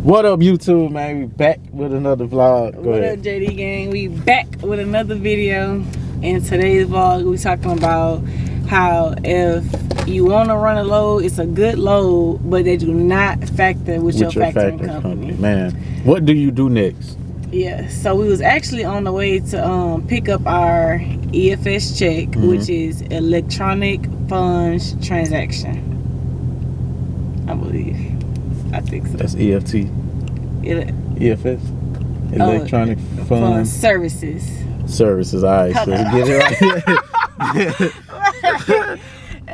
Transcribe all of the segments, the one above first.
What up, YouTube, man? We back with another vlog. What up, JD gang? We back with another video. In today's vlog, we talking about how if you want to run a load, it's a good load, but they do not factor with your factoring company. Man, what do you do next? Yeah, so we was actually on the way to pick up our EFS check, which is electronic funds transaction. I believe. I think so. That's EFT. EFS? Electronic Fund Services. Services, all right. So let's get it right.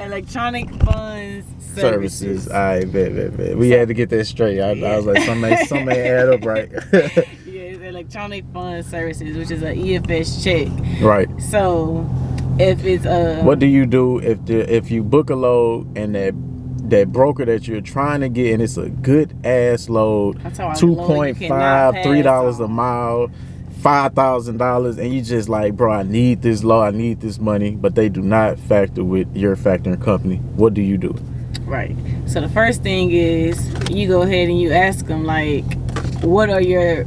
Electronic Funds Services. All right, bet. We had to get that straight. I was like, something may add up right. Yeah, it's Electronic Funds Services, which is an EFS check. Right. So, if it's a... What do you do if you book a load and that broker that you're trying to get, and it's a good ass load, $2.5, $3 a mile, $5,000, and you just like, bro, I need this load, I need this money, but they do not factor with your factoring company. What do you do? Right. So the first thing is you go ahead and you ask them, like, what are your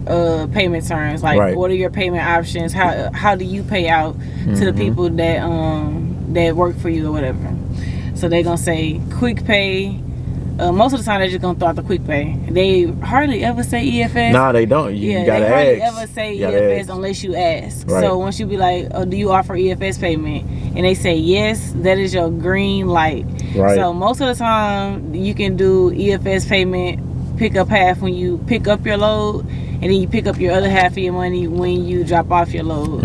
payment terms? Like, what are your payment options? How do you pay out to the people that work for you or whatever? So they're gonna say quick pay. Most of the time they're just gonna throw out the quick pay. They hardly ever say EFS. No, they don't. You gotta ask. They hardly ever say EFS unless you ask. Right. So once you be like, oh, do you offer EFS payment? And they say yes, that is your green light. Right. So most of the time you can do EFS payment, pick up half when you pick up your load, and then you pick up your other half of your money when you drop off your load.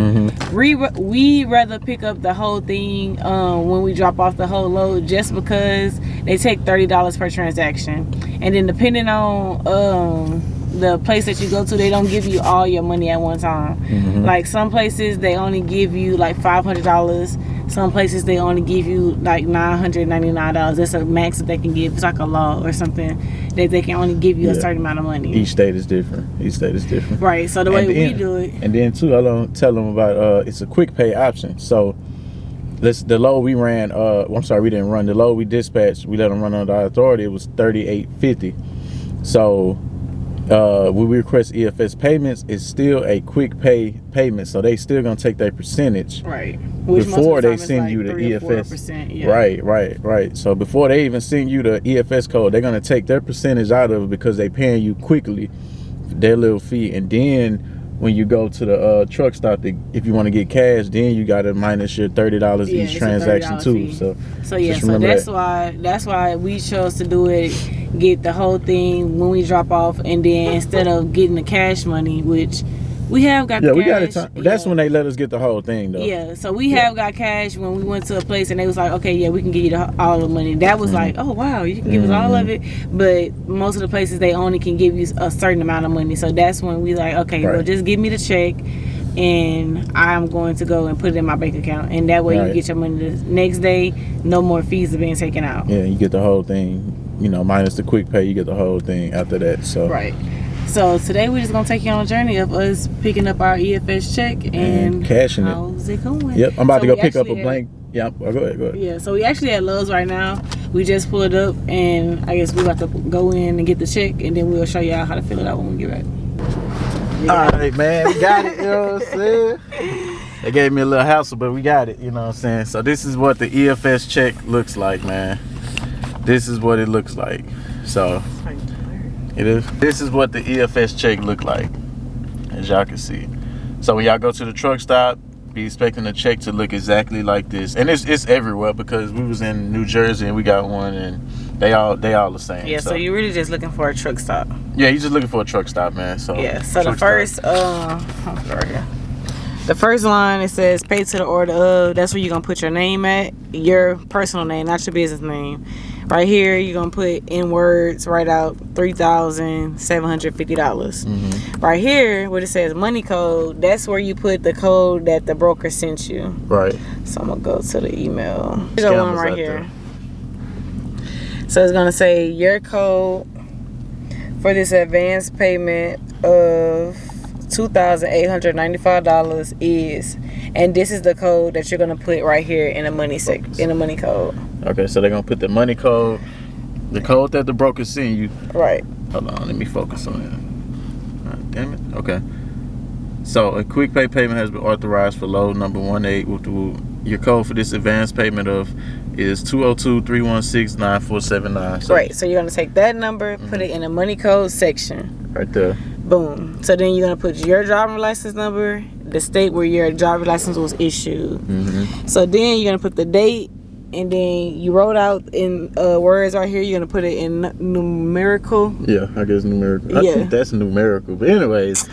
We rather pick up the whole thing when we drop off the whole load, just because they take $30 per transaction. And then depending on the place that you go to, they don't give you all your money at one time. Like some places they only give you like $500. Some places they only give you like $999. That's a max that they can give. It's like a law or something that they can only give you a certain amount of money. Each state is different. Right. So the way we do it. And then too, I don't tell them about it's a quick pay option. So the load we ran. I'm sorry, we didn't run the load we dispatched. We let them run under our authority. It was $38.50. So when we request EFS payments, it's still a quick payment, so they still gonna take their percentage, right? Before they send you the EFS, right. So before they even send you the EFS code, they're gonna take their percentage out of it because they paying you quickly their little fee, and then when you go to the truck stop, if you want to get cash, then you got to minus your $30 each transaction too. So that's why we chose to do it, get the whole thing when we drop off, and then instead of getting the cash money, which we have got. Yeah, we got it. That's when they let us get the whole thing, though. Yeah, so we have got cash when we went to a place and they was like, okay, yeah, we can give you all the money. That was like, oh wow, you can give us all of it. But most of the places they only can give you a certain amount of money. So that's when we like, okay, well, just give me the check, and I'm going to go and put it in my bank account, and that way you get your money the next day. No more fees are being taken out. Yeah, you get the whole thing. You know, minus the quick pay, you get the whole thing after that. So right. So today we're just gonna take you on a journey of us picking up our EFS check and cashing how's it going? Yep, I'm about to go pick up a blank. Yep, go ahead. Yeah, so we actually at Lowe's right now. We just pulled up, and I guess we're about to go in and get the check, and then we'll show y'all how to fill it out when we get back. All right, man, we got it. You know what I'm saying? They gave me a little hassle, but we got it. You know what I'm saying? So this is what the EFS check looks like, man. This is what it looks like. So. This is what the EFS check look like, as y'all can see. So when y'all go to the truck stop, be expecting the check to look exactly like this. And it's everywhere, because we was in New Jersey and we got one, and they all the same. Yeah, so you're really just looking for a truck stop. Yeah, you're just looking for a truck stop, man. So yeah, so the first the first line, it says pay to the order of. That's where you're gonna put your name at, your personal name, not your business name. Right here, you're gonna put in words, write out $3,750. Right here, where it says money code, that's where you put the code that the broker sent you. Right. So I'm gonna go to the email. There's one right here. So it's gonna say your code for this advance payment of $2,895 is, and this is the code that you're gonna put right here in the money in the money code. Okay, so they're gonna put the money code, the code that the broker sent you, right, Hold on, let me focus on it. Damn it. Okay. So a quick pay payment has been authorized for load number 18. Your code for this advance payment is 202-316-9479. So, right. So you're gonna take that number, put it in the money code section. Right there. Boom. So then you're gonna put your driver's license number, the state where your driver's license was issued. So then you're gonna put the date, and then you wrote out in words right here. You're gonna put it in numerical. Yeah, I guess numerical. I think that's numerical. But anyways.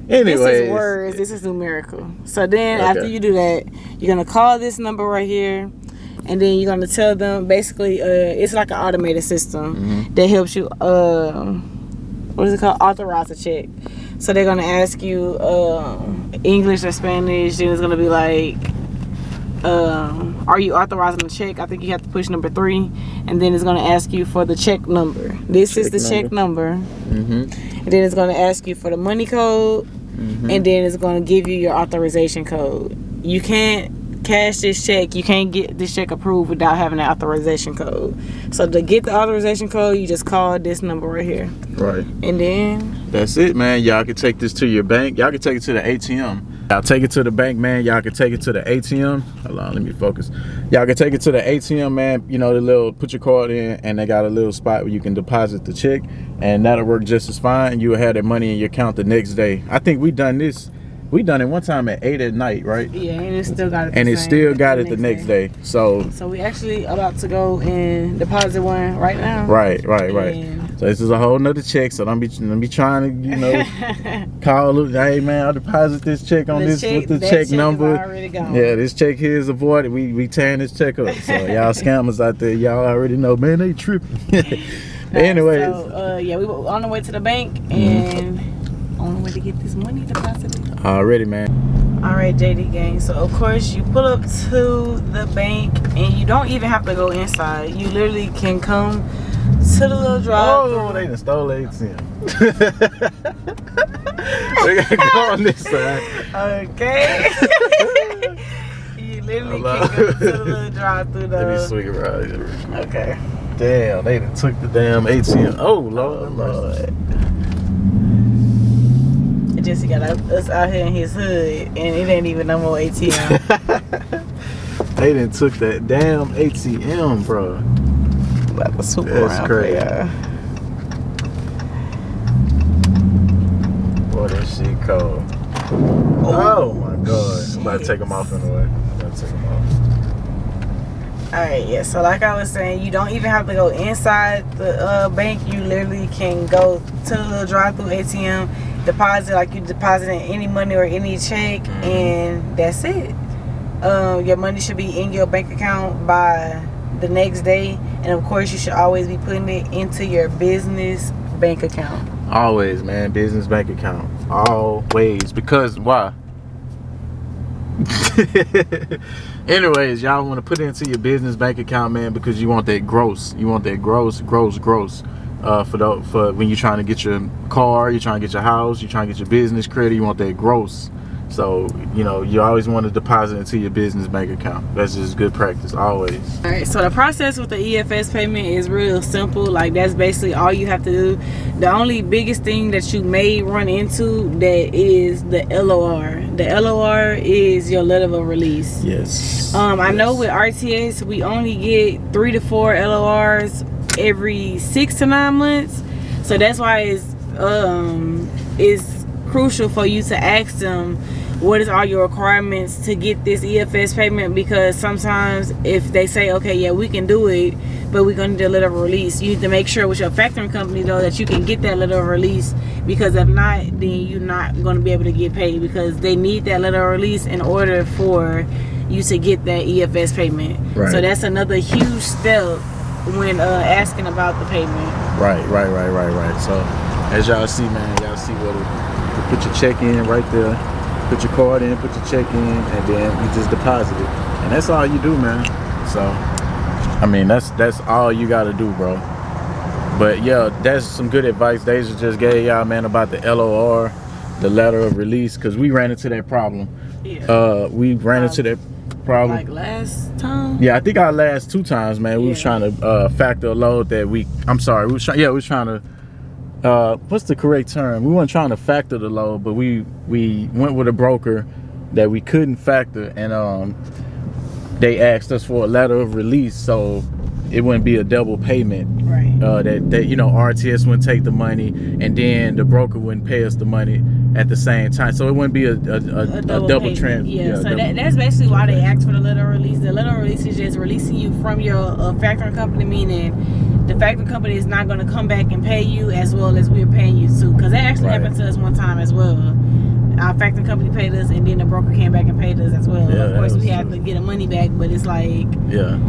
This is words. This is numerical. So then after you do that, you're gonna call this number right here, and then you're gonna tell them basically it's like an automated system that helps you what is it called? Authorize a check. So they're gonna ask you English or Spanish. Then it's gonna be like, are you authorizing the check? I think you have to push number 3, and then it's gonna ask you for the check number. This is the check number. And then it's gonna ask you for the money code, and then it's gonna give you your authorization code. You can't cash this check. You can't get this check approved without having an authorization code. So to get the authorization code, you just call this number right here. Right. And then that's it, man. Y'all can take this to your bank. Y'all can take it to the ATM. Y'all take it to the bank, man. Y'all can take it to the ATM. Hold on, let me focus. Y'all can take it to the ATM, man. You know, the little, put your card in, and they got a little spot where you can deposit the check, and that'll work just as fine. You will have that money in your account the next day. I think we done this. We done it one time at 8 at night, right? Yeah, and it still got it. And it still got it the next day. So we actually about to go and deposit one right now. Right. So this is a whole nother check. So don't be trying to, you know, call. Hey man, I'll deposit this check on this with the check number. Yeah, this check here is avoided. We tearing this check up. So y'all scammers out there, y'all already know, man, they tripping. Anyways, so we were on the way to the bank and on the way to get this money deposited. Already, man. All right, JD gang. So of course you pull up to the bank, and you don't even have to go inside. You literally can come to the little drive. Oh, they done stole ATM. We gotta go on this side. Okay. You literally can go to the little drive-through though. Let me swing it right here. Okay. Damn, they done took the damn ATM. Oh Lord. Jesse got us out here in his hood, and it ain't even no more ATM. They done took that damn ATM, bro. That's crazy. Boy, that shit cold. Oh my god. I'm about to take them off anyway. Alright, yeah, so like I was saying, you don't even have to go inside the bank. You literally can go to the little drive-through ATM, deposit like you depositing any money or any check, and that's it. Your money should be in your bank account by the next day, and of course you should always be putting it into your business bank account. Always, man. Business bank account. Always. Because why? Anyways, y'all want to put it into your business bank account, man, because you want that gross. You want that gross. For when you're trying to get your car, you're trying to get your house, you're trying to get your business credit, you want that gross. So, you know, you always want to deposit into your business bank account. That's just good practice, always. All right, so the process with the EFS payment is real simple. Like, that's basically all you have to do. The only biggest thing that you may run into that is the LOR. The LOR is your letter of release. Yes. I know with RTS, we only get 3 to 4 LORs every 6 to 9 months. So that's why it's crucial for you to ask them what is all your requirements to get this EFS payment, because sometimes if they say, okay, yeah, we can do it, but we're going to need a letter of release, you need to make sure with your factoring company though that you can get that letter of release, because if not, then you're not going to be able to get paid, because they need that letter of release in order for you to get that EFS payment. Right. So that's another huge step when asking about the payment. Right. So as y'all see, man, y'all see what you put your check in right there, put your card in, put your check in, and then you just deposit it, and that's all you do, man. So I mean, that's all you gotta do, bro. But yeah, that's some good advice Deja just gave y'all, man, about the LOR, the letter of release, because we ran into that problem. Yeah. We ran into that problem like last time. Yeah, I think our last 2 times, man, we was trying to factor a load that we was trying to what's the correct term? We weren't trying to factor the load, but we went with a broker that we couldn't factor, and they asked us for a letter of release, so it wouldn't be a double payment. Right. That you know, RTS wouldn't take the money, and then the broker wouldn't pay us the money at the same time. So it wouldn't be a double transfer. Yeah. So that's basically why they asked for the letter of release. The letter of release is just releasing you from your factoring company, meaning the factoring company is not going to come back and pay you as well as we're paying you too. Because that actually happened to us one time as well. Our factoring company paid us, and then the broker came back and paid us as well. Yeah, of course, we had to get the money back, but it's like,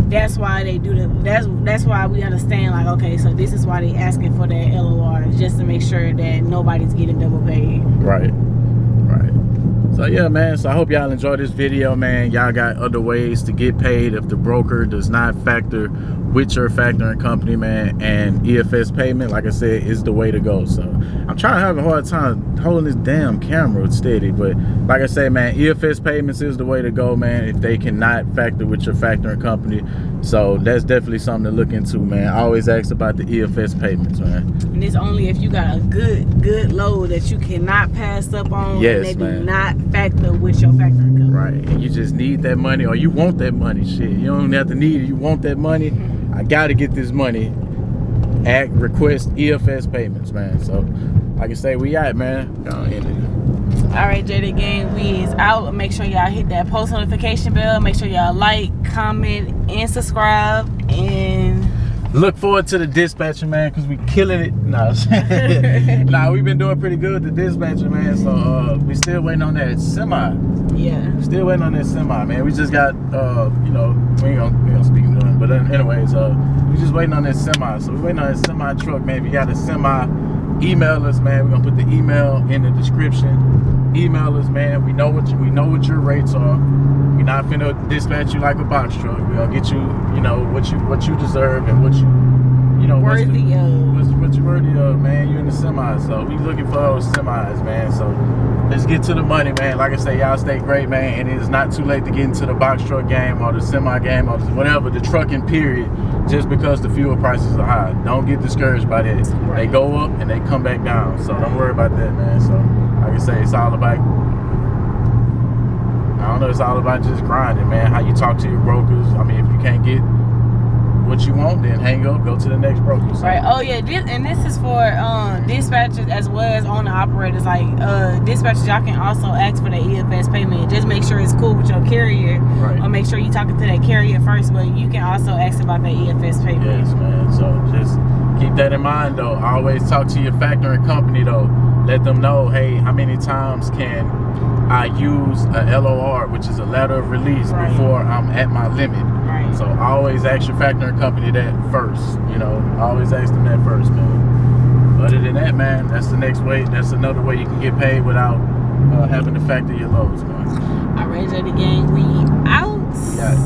that's why they do that's why we understand, like, okay, so this is why they asking for that LOR, just to make sure that nobody's getting double paid. Right. So yeah, man, so I hope y'all enjoyed this video, man. Y'all got other ways to get paid if the broker does not factor with your factoring company, man. And EFS payment, like I said, is the way to go. So I'm trying to have a hard time holding this damn camera steady, but like I say, man, EFS payments is the way to go, man, if they cannot factor with your factoring company. So that's definitely something to look into, man. I always ask about the EFS payments, man. And it's only if you got a good load that you cannot pass up on. Yes, and they man. do not factor with your factoring company. Right, and you just need that money, or you want that money. Shit, you don't have to need it. You want that money. I gotta get this money. Request EFS payments, man. So, like I say, we out, man. All right, JD Gang, we is out. Make sure y'all hit that post notification bell. Make sure y'all like, comment, and subscribe. And look forward to the dispatcher, man, because we killing it. Nah, we've been doing pretty good with the dispatcher, man. So we still waiting on that semi. Yeah. Still waiting on that semi, man. We just got, you know, we ain't gonna speak to them. But anyways, we just waiting on that semi. So we waiting on that semi truck, man. If you got a semi, email us, man. We're gonna put the email in the description. Email us, man. We know what your rates are. We're not finna dispatch you like a box truck. We're gonna get you, you know, what you deserve and what you know, worthy of. What you worthy of, man. You in the semi, so we looking for those semis, man. So let's get to the money, man. Like I say, y'all stay great, man. And it's not too late to get into the box truck game or the semi game or whatever, the trucking period, just because the fuel prices are high. Don't get discouraged by that. Right. They go up and they come back down. So don't worry about that, man. So like I say, it's all about, I don't know, it's all about just grinding, man. How you talk to your brokers. I mean, if you can't get what you want, then hang up, go to the next broker. So. Right. Oh yeah, this is for dispatchers as well as owner operators. Like dispatchers, y'all can also ask for the EFS payment. Just make sure it's cool with your carrier, right? Or make sure you talking to that carrier first. But you can also ask about that EFS payment. Yes, man. So just keep that in mind, though. Always talk to your factoring company, though. Let them know, hey, how many times can I use a LOR, which is a letter of release, before I'm at my limit. Right. So always ask your factoring company that first. You know, always ask them that first, man. Other than that, man, that's the next way. That's another way you can get paid without having to factor your loads, man. All right, JD Gang, we out. Yes.